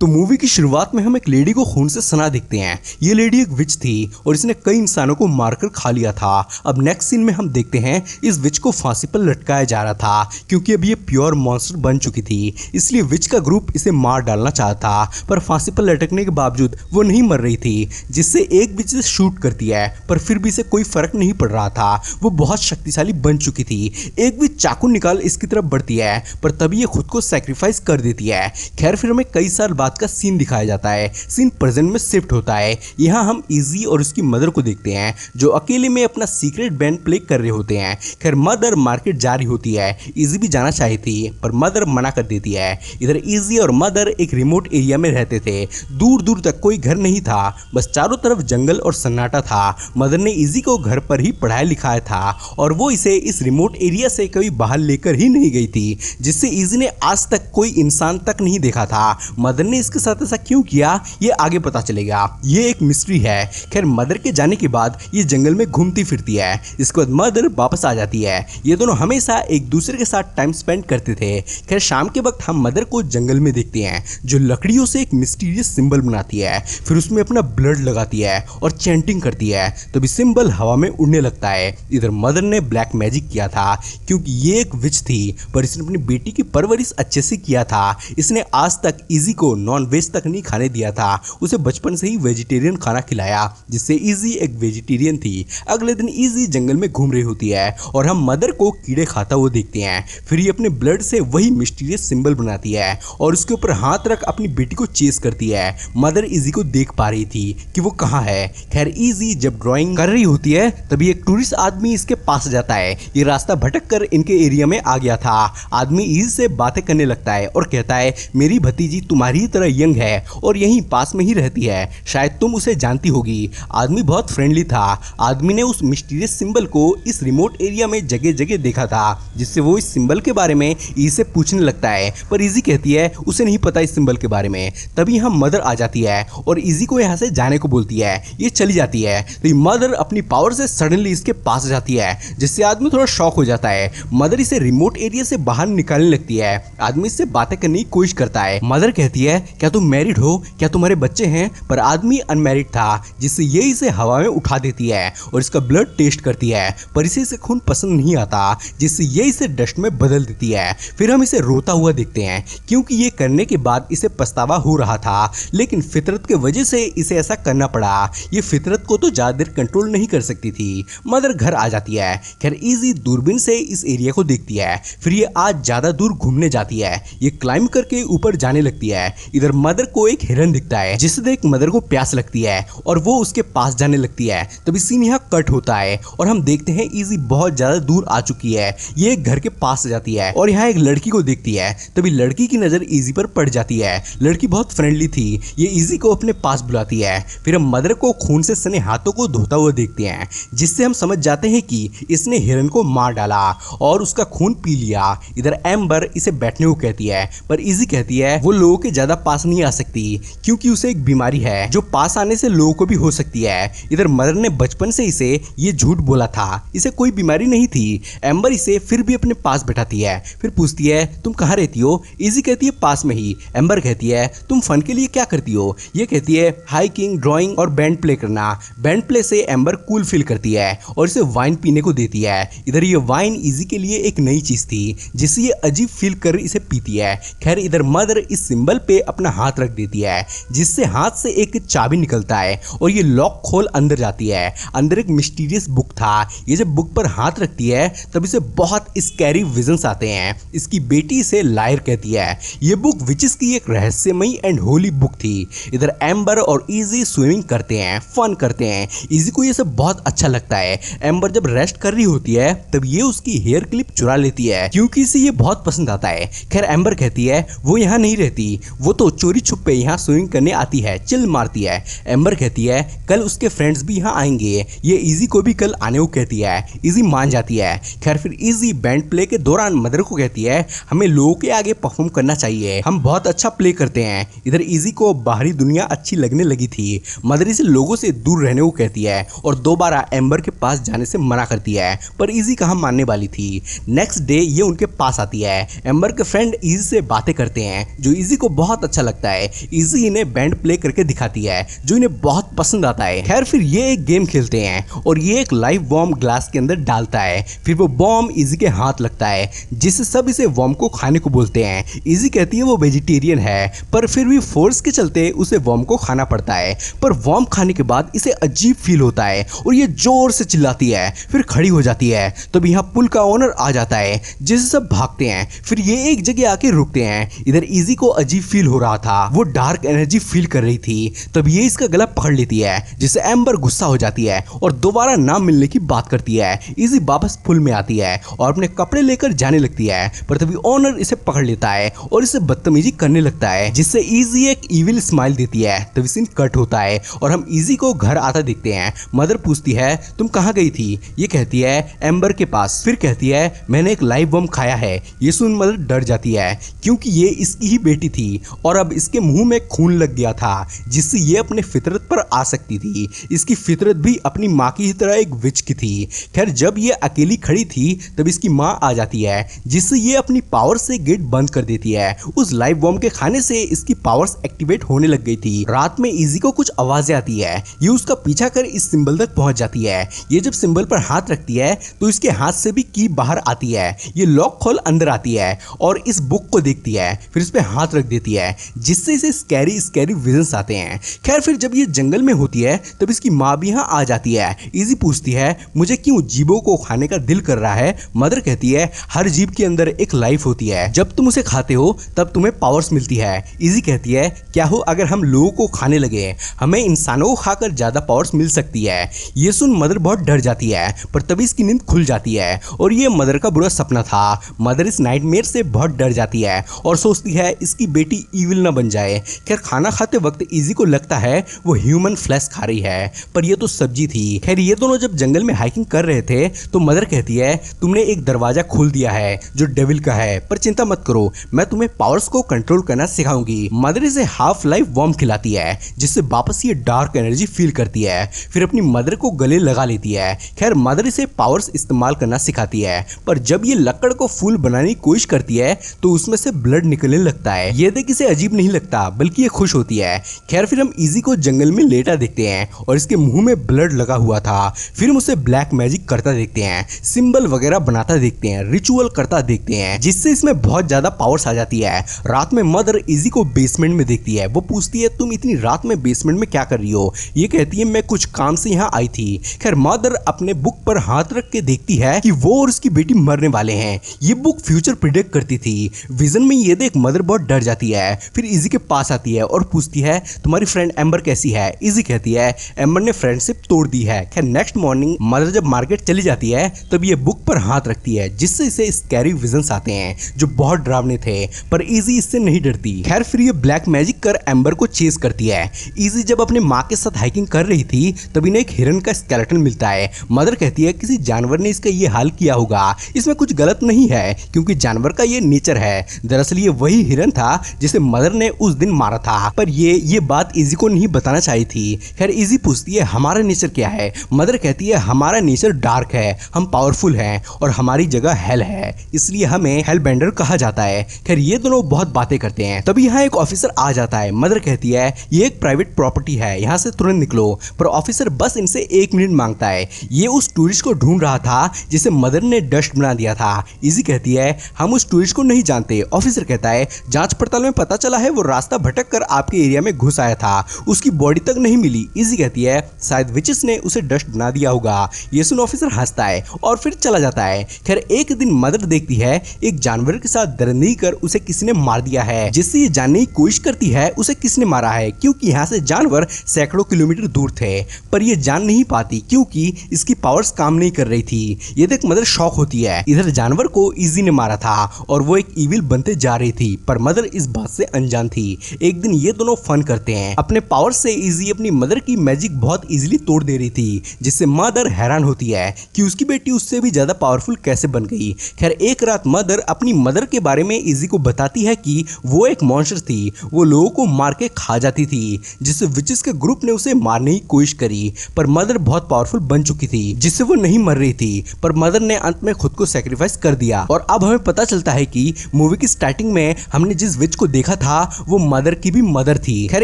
तो मूवी की शुरुआत में हम एक लेडी को खून से सना देखते हैं। ये लेडी एक विच थी और इसने कई इंसानों को मारकर खा लिया था। अब नेक्स्ट सीन में हम देखते हैं इस विच को फांसी पर लटकाया जा रहा था क्योंकि अब ये प्योर मॉन्स्टर बन चुकी थी, इसलिए विच का ग्रुप इसे मार डालना चाहता था। पर फांसी पर लटकने के बावजूद वो नहीं मर रही थी, जिससे एक विच से शूट करती है, पर फिर भी इसे कोई फर्क नहीं पड़ रहा था। वो बहुत शक्तिशाली बन चुकी थी। एक विच चाकू निकाल इसकी तरफ बढ़ती है, पर तभी ये खुद को सैक्रिफाइस कर देती है। खैर फिर हमें कई साल बाद का सीन दिखाया जाता है। सीन प्रेजेंट में शिफ्ट होता है। यहाँ हम इजी और उसकी मदर को देखते हैं जो अकेले में अपना सीक्रेट बैंड प्ले कर रहे होते हैं। खैर मदर मार्केट जा रही होती है। इजी भी जाना चाहती थी पर मदर मना कर देती है। इधर इजी और मदर एक रिमोट एरिया में रहते थे। दूर दूर तक कोई घर नहीं था, बस चारों तरफ जंगल और सन्नाटा था। मदर ने इजी को घर पर ही पढ़ाया लिखाया था और वो इसे इस रिमोट एरिया से कभी बाहर लेकर ही नहीं गई थी, जिससे इजी ने आज तक कोई इंसान तक नहीं देखा था। मदर ने इसके साथ ऐसा क्यों किया ये आगे पता चलेगा, ये एक मिस्ट्री है। खैर मदर के जाने के बाद ये जंगल में घूमती फिरती है। इसके बाद मदर वापस आ जाती है। ये दोनों हमेशा एक दूसरे के साथ टाइम स्पेंड करते थे। खैर शाम के वक्त हम मदर को जंगल में देखते हैं जो लकड़ियों से एक मिस्टीरियस सिंबल बनाती है, फिर उसमें अपना ब्लड लगाती है और चैंटिंग करती है, तभी सिंबल हवा में उड़ने लगता है। इधर मदर ने ब्लैक मैजिक किया था क्योंकि ये एक विच थी, पर इसने अपनी बेटी की परवरिश अच्छे से किया था। इसने आज तक इजी को नॉन वेज तक नहीं खाने दिया था, उसे बचपन से ही वेजिटेरियन खाना खिलाया, जिससे इजी एक वेजिटेरियन थी। अगले दिन इजी जंगल में घूम रही होती है और हम मदर को कीड़े खाता हुआ देखते हैं। फिर ये अपने ब्लड से वही मिस्टीरियस सिंबल बनाती है और उसके ऊपर हाथ रख अपनी बेटी को चेस करती है। मदर इजी को देख पा रही थी कि वो कहाँ है। खैर इजी जब ड्राइंग कर रही होती है तभी एक टूरिस्ट आदमी इसके पास जाता है। ये रास्ता भटक कर इनके एरिया में आ गया था। आदमी इजी से बातें करने लगता है और कहता है मेरी भतीजी तुम्हारी ही तरह यंग है और यहीं पास में ही रहती है, शायद तुम उसे जानती होगी। आदमी बहुत फ्रेंडली था। आदमी ने उस मिस्टीरियस सिंबल को इस रिमोट एरिया में जगह जगह देखा था, जिससे वो इस सिंबल के बारे में इजी से पूछने लगता है, पर इजी कहती है उसे नहीं पता इस सिंबल के बारे में। तभी यहाँ मदर आ जाती है और इजी को यहाँ से जाने को बोलती है। ये चली जाती है तो मदर अपनी पावर से सडनली इसके पास जाती है, जिससे आदमी थोड़ा शॉक हो जाता है। मदर इसे रिमोट एरिया से बाहर निकालने लगती है। आदमी इससे बातें करने की कोशिश करता है। मदर कहती है क्या तुम मैरिड हो, क्या तुम्हारे बच्चे हैं, पर आदमी अनमैरिड था, जिससे ये इसे हवा में उठा देती है और इसका ब्लड टेस्ट करती है, पर इसे खून पसंद नहीं आता, जिससे ये इसे डस्ट में बदल देती है। फिर हम इसे रोता हुआ देखते हैं क्योंकि ये करने के बाद इसे पछतावा हो रहा था, लेकिन फितरत के वजह से इसे ऐसा करना पड़ा। ये फितरत को तो ज्यादा देर कंट्रोल नहीं कर सकती थी। मदर घर आ जाती है। खैर इजी दूरबीन से इस एरिया को देखती है। फिर ये आज ज्यादा दूर घूमने जाती है। ये क्लाइंब करके ऊपर जाने लगती है। इधर मदर को एक हिरन दिखता है, जिससे देख मदर को प्यास लगती है और वो उसके पास जाने लगती है। तभी सीन यहाँ कट होता है और हम देखते हैं इजी बहुत ज्यादा दूर आ चुकी है। ये एक घर के पास जाती है और यहाँ एक लड़की को देखती है। तभी लड़की की नजर इजी पर पड़ जाती है। लड़की बहुत फ्रेंडली थी। ये इजी को अपने पास बुलाती है। फिर हम मदर को खून से सने हाथों को धोता हुआ देखते हैं, जिससे हम समझ जाते हैं कि इसने हिरन को मार डाला और उसका खून पी लिया। इधर एम्बर इसे बैठने को कहती है, पर इजी कहती है वो लोगों के ज्यादा पास नहीं आ सकती क्योंकि उसे एक बीमारी है जो पास आने से लोगों को भी हो सकती है। इधर मदर ने बचपन से इसे ये झूठ बोला था, इसे कोई बीमारी नहीं थी। एम्बर इसे फिर भी अपने पास बैठाती है। फिर पूछती है तुम कहाँ रहती हो। इजी कहती है पास में ही। एम्बर कहती है तुम फन के लिए क्या करती हो। ये कहती है हाइकिंग, ड्राइंग और बैंड प्ले करना। बैंड प्ले से एम्बर कूल फील करती है और इसे वाइन पीने को देती है। इधर ये वाइन इजी के लिए एक नई चीज थी, जिससे ये अजीब फील कर इसे पीती है। खैर इधर मदर इस सिंबल पे अपना हाथ रख देती है, जिससे हाथ से एक चाबी निकलता है और ये लॉक खोल अंदर जाती है। अंदर एक मिस्टीरियस बुक था। ये जब बुक पर हाथ रखती है तब इसे बहुत स्कैरी विजन्स आते हैं। इसकी बेटी इसे लायर कहती है। ये बुक विचेस की एक रहस्यमयी एंड होली बुक थी। इधर एम्बर और इजी स्विमिंग करते हैं, फन करते हैं। इजी को ये सब बहुत अच्छा लगता है। एम्बर जब रेस्ट कर रही होती है तब ये उसकी हेयर क्लिप चुरा लेती है क्योंकि इसे ये बहुत पसंद आता है। खैर एम्बर कहती है वो यहाँ नहीं रहती, वो तो चोरी छुपे यहाँ स्विमिंग करने आती है, चिल मारती है। एम्बर कहती है कल उसके फ्रेंड्स भी यहाँ आएंगे। ये इजी को भी कल आने को कहती है। इजी मान जाती है। खैर फिर इजी बैंड प्ले के दौरान मदर को कहती है हमें लोगों के आगे परफॉर्म करना चाहिए, हम बहुत अच्छा प्ले करते हैं। इधर इजी को बाहरी दुनिया अच्छी लगने लगी थी। मदर इसे लोगों से दूर रहने को कहती है और दोबारा एम्बर के पास जाने से मना करती है, पर इजी कहाँ मानने वाली थी। नेक्स्ट डे ये उनके पास आती है। एम्बर के फ्रेंड इजी से बातें करते हैं जो इजी को बहुत अच्छा लगता है। इजी इन्हें बैंड प्ले करके दिखाती है जो इन्हें बहुत पसंद आता है। खैर फिर ये एक गेम खेलते हैं और ये एक लाइव बॉम्ब ग्लास के अंदर डालता है। फिर वो बॉम्ब इजी के हाथ लगता है जिससे सब इसे बॉम्ब को खाने को बोलते हैं। इजी कहती है वो वेजिटेरियन है पर फिर भी फोर्स के चलते उसे बॉम्ब को खाना पड़ता है। पर बॉम्ब खाने के बाद इसे अजीब फील होता है और ये जोर से चिल्लाती है, फिर खड़ी हो जाती है। तब यहाँ पुल का ओनर आ जाता है जिससे सब भागते हैं। फिर ये एक जगह आके रुकते हैं। इधर इजी को अजीब फील हो रहा था, वो डार्क एनर्जी फील कर रही थी। तब ये इसका गला पकड़ लेती है जिससे एम्बर गुस्सा हो जाती है और दोबारा ना मिलने की बात करती है। इजी वापस पुल में आती है और अपने कपड़े लेकर जाने लगती है पर तभी ओनर इसे पकड़ लेता है और इसे बदतमीजी करने लगता है जिससे इजी एक इविल स्माइल देती है। तभी सीन कट होता है और हम इजी को घर आता देखते हैं। मदर पूछती है तुम कहाँ गई थी? ये कहती है एम्बर के पास। फिर कहती है मैंने एक लाइव बम खाया है। ये सुन मदर डर जाती है क्योंकि ये इसकी ही बेटी थी और अब इसके मुंह में खून लग गया था जिससे ये अपने फितरत पर आ सकती थी। इसकी फितरत भी अपनी माँ की ही तरह एक विच की थी। खैर जब ये अकेली खड़ी थी तब इसकी माँ आ जाती है जिससे ये अपनी पावर से गेट बंद कर देती है। उस लाइव बम के खाने से इसकी पावर्स एक्टिवेट होने लग गई थी। रात में इजी को कुछ आवाजें आती है। ये उसका पीछा कर इस सिंबल तक पहुंच जाती है। ये जब सिंबल पर हाथ रखती है तो इसके हाथ से भी की बाहर आती है। ये लॉक खोल अंदर आती है और इस बुक को देखती है, फिर इस पे हाथ रख देती है जिससे इसे स्कैरी स्कैरी विजन्स आते हैं। खैर फिर जब ये जंगल में होती है तब इसकी माँ भी यहाँ आ जाती है। इजी पूछती है मुझे क्यों जीवों को खाने का दिल कर रहा है? मदर कहती है हर जीव के अंदर एक लाइफ होती है, जब तुम उसे खाते हो तब तुम्हें पावर्स मिलती है। इजी कहती है क्या हो अगर हम लोगों को खाने लगे, हमें इंसानों को खाकर ज्यादा पावर्स मिल सकती है। ये सुन मदर बहुत डर जाती है पर तभी इसकी नींद खुल जाती है और ये मदर का बुरा सपना था। मदर इस नाइटमेयर से बहुत डर जाती है और सोचती है इसकी बेटी ईविल ना बन जाए। खैर खाना खाते वक्त इजी को लगता है वो ह्यूमन फ्लैश खा रही है पर ये तो सब्जी थी। खैर ये दोनों जब जंगल में हाइकिंग कर रहे थे तो मदर कहती है तुमने एक दरवाजा खोल दिया है जो डेविल का है, पर चिंता मत करो मैं तुम्हें पावर्स को कंट्रोल करना सिखाऊंगी। मदर इसे हाफ लाइफ वॉर्म खिलाती है जिससे वापस ये डार्क एनर्जी फील करती है। फिर अपनी मदर को गले लगा लेती है। खैर मदर इसे पावर्स इस्तेमाल करना सिखाती है पर जब ये लकड़ को फूल बनाने की कोशिश करती है तो उसमें से ब्लड निकलने लगता है। ये देख इसे अजीब नहीं लगता बल्कि ये खुश होती है। खैर फिर हम इजी को जंगल में लेटा देखते हैं और इसके मुंह में ब्लड लगा हुआ था। फिर हम उसे ब्लैक मैजिक करता देखते हैं, सिंबल वगैरह बनाता देखते हैं, रिचुअल करता देखते हैं जिससे इसमें बहुत ज्यादा पावर्स आ जाती है। रात में मदर इजी को बेसमेंट में देखती है। वो पूछती है तुम इतनी रात में बेसमेंट में क्या कर रही हो? ये कहती है मैं कुछ काम से यहाँ आई थी। खैर मदर अपने बुक पर हाथ रख के देखती है कि वो और उसकी बेटी मरने वाले हैं। ये बुक फ्यूचर प्रिडिक्ट करती थी। विजन में ये देख मदर बहुत डर जाती है। फिर इजी के पास आती है और पूछती है तुम्हारी फ्रेंड एम्बर कैसी है? इजी कहती है एम्बर ने फ्रेंडशिप तोड़ दी है। खैर नेक्स्ट मॉर्निंग मदर जब मार्केट चली जाती है तब ये बुक पर हाथ रखती है जिससे इसे स्कैरी विजन्स आते हैं जो बहुत डरावने थे पर इजी इससे नहीं डरती। खैर फिर ये ब्लैक मैजिक कर एम्बर को चेस करती है। इजी जब अपने माँ के साथ हाइकिंग कर रही थी तब इन्हें एक हिरन का स्केलेटन मिलता है। मदर कहती है किसी जानवर ने इसका ये हाल किया होगा, इसमें कुछ गलत नहीं है क्योंकि जानवर का ये नेचर है। दरअसल ये वही हिरन था जिसे मदर ने उस दिन मारा था पर ये बात इजी को नहीं बताना चाहिए थी। खैर इजी पूछती है हमारा नेचर क्या है? मदर कहती है हमारा नेचर डार्क है, हम पावरफुल हैं और हमारी जगह हेल है, इसलिए हमें हेल बेंडर कहा जाता है। खैर ये दोनों बहुत बातें करते हैं। तभी यहाँ एक ऑफिसर आ जाता है। मदर कहती है ये एक प्राइवेट प्रॉपर्टी है, यहाँ से तुरंत निकलो। पर ऑफिसर बस इनसे 1 मिनट मांगता है। ये उस टूरिस्ट को ढूंढ रहा था जिसे मदर ने डस्ट बना दिया था। इजी कहती है हम उस टूरिस्ट को नहीं जानते। ऑफिसर कहता है जांच पड़ताल में पता चला है वो रास्ता भटक कर आपके एरिया में घुस आया था, उसकी बॉडी तक नहीं मिली। इजी कहती है शायद विचेस ने उसे डस्ट बना दिया होगा। ये सुन ऑफिसर हंसता है और फिर चला जाता है। खैर एक दिन मदर देखती है एक जानवर के साथ दरंदगी कर उसे किसी ने मार दिया है, जिससे ये जानने की कोशिश करती है उसे किसने मारा है क्योंकि यहाँ से जानवर सैकड़ों किलोमीटर दूर थे। पर ये जान नहीं पाती क्योंकि इसकी पावर्स काम नहीं कर रही थी। ये देख मदर शॉक होती है। इधर जानवर को इजी ने मारा था और वो एक इविल बनते जा रही थी पर मदर इस बात से अनजान थी। एक दिन ये दोनों फन करते हैं। अपने पावर से इजी अपनी मदर की मैजिक बहुत इजीली तोड़ दे रही थी जिससे मदर हैरान होती है। है कि उसकी बेटी उससे भी ज्यादा पावरफुल कैसे बन गई। खैर एक रात मदर अपनी मदर के बारे में इजी को बताती है कि वो एक मॉन्स्टर थी, वो लोगों को मार के खा जाती थी, जिससे विचेस के ग्रुप ने उसे मारने की कोशिश करी, पर मदर बहुत पावरफुल बन चुकी थी जिससे वो नहीं मर रही थी। पर मदर ने अंत में खुद को सैक्रिफाइस कर दिया। और अब हमें पता चलता है कि मूवी की स्टार्टिंग में हमने जिस विच को देखा था वो मदर की भी मदर थी। खैर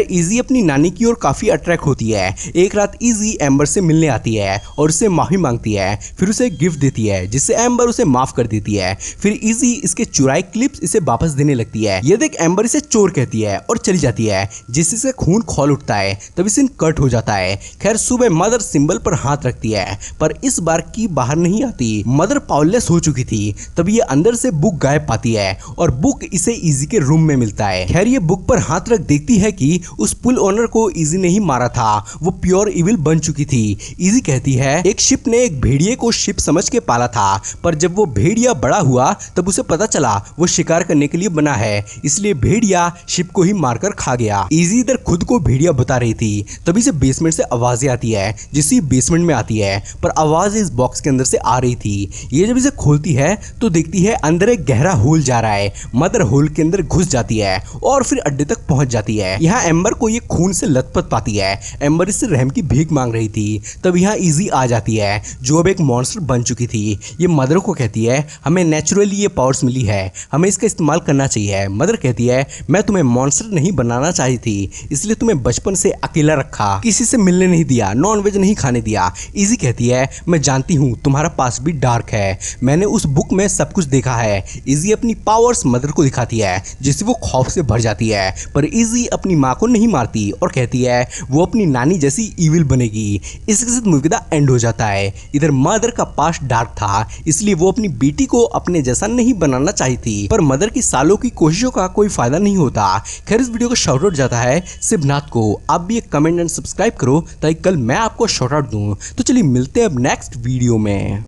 इजी अपनी नानी की ओर काफी अट्रैक्ट होती है। एक रात इजी एम्बर से मिलने आती है और उससे माफी मांगती है, फिर उसे एक गिफ्ट देती है जिससे एम्बर उसे माफ कर देती है। फिर इजी इसके चुराए क्लिप्स इसे वापस देने लगती है। ये देख एम्बर इसे चोर कहती है और चली जाती है, जिससे इसका खून खौल उठता है, तभी सीन कट हो जाता है। खैर सुबह मदर सिंबल पर हाथ रखती है, पर इस बार की बाहर नहीं आती। मदर पावरलेस हो चुकी थी, तभी ये अंदर से बुक गायब पाती है और बुक इसे इजी के रूम में मिलता है। खैर ये बुक पर हाथ रख देखती है कि उस पुल ओनर को इजी ने ही मारा था, वो प्योर इविल बन चुकी थी। इजी कहती है एक शिप ने एक भेड़िए को शिप समझ के पाला था, पर जब वो भेड़िया बड़ा हुआ तब उसे पता चला वो शिकार करने के लिए बना है, इसलिए भेड़िया शिप को ही मारकर खा गया। इजी इधर खुद को भेड़िया बता रही थी, तभी से बेसमेंट से आवाजें आती है, जिससे बेसमेंट में आती है, पर आवाज इस बॉक्स के अंदर से आ रही थी। ये जब इसे खोलती है तो देखती है अंदर एक गहरा होल जा रहा है। मदर होल के अंदर घुस जाती है और फिर अड्डे तक पहुंच जाती है। यहाँ एम्बर को ये खून से लथपथ पाती है। एम्बर इससे रहम की भीख मांग रही थी, तब यहाँ इजी आ जाती है जो अब एक मॉन्स्टर बन चुकी थी। ये मदर को कहती है हमें नेचुरली ये पावर्स मिली है, हमें इसका इस्तेमाल करना चाहिए। मदर कहती है मैं तुम्हें मॉन्स्टर नहीं बनाना चाहती थी, इसलिए तुम्हें बचपन से अकेला रखा, किसी से मिलने नहीं दिया, नॉनवेज नहीं खाने दिया। इजी कहती है मैं जानती हूँ तुम्हारा पास भी डार्क है, मैंने उस बुक में सब कुछ देखा है। इजी अपनी पावर्स मदर को दिखाती है, जिससे वो खौफ से भर जाती है, पर इजी अपनी माँ को नहीं मारती और कहती है वो अपनी नानी जैसी इविल बनेगी। इसके साथ मूवी का एंड हो जाता है। इधर मदर का पास्ट डार्क था, इसलिए वो अपनी बेटी को अपने जैसा नहीं बनाना चाहती, पर मदर की सालों की कोशिशों का कोई फायदा नहीं होता। खैर इस वीडियो को शाउट आउट जाता है शिवनाथ को। आप भी एक कमेंट एंड सब्सक्राइब करो ताकि कल मैं आपको शाउट आउट दूं। तो चलिए मिलते हैं अब नेक्स्ट वीडियो में।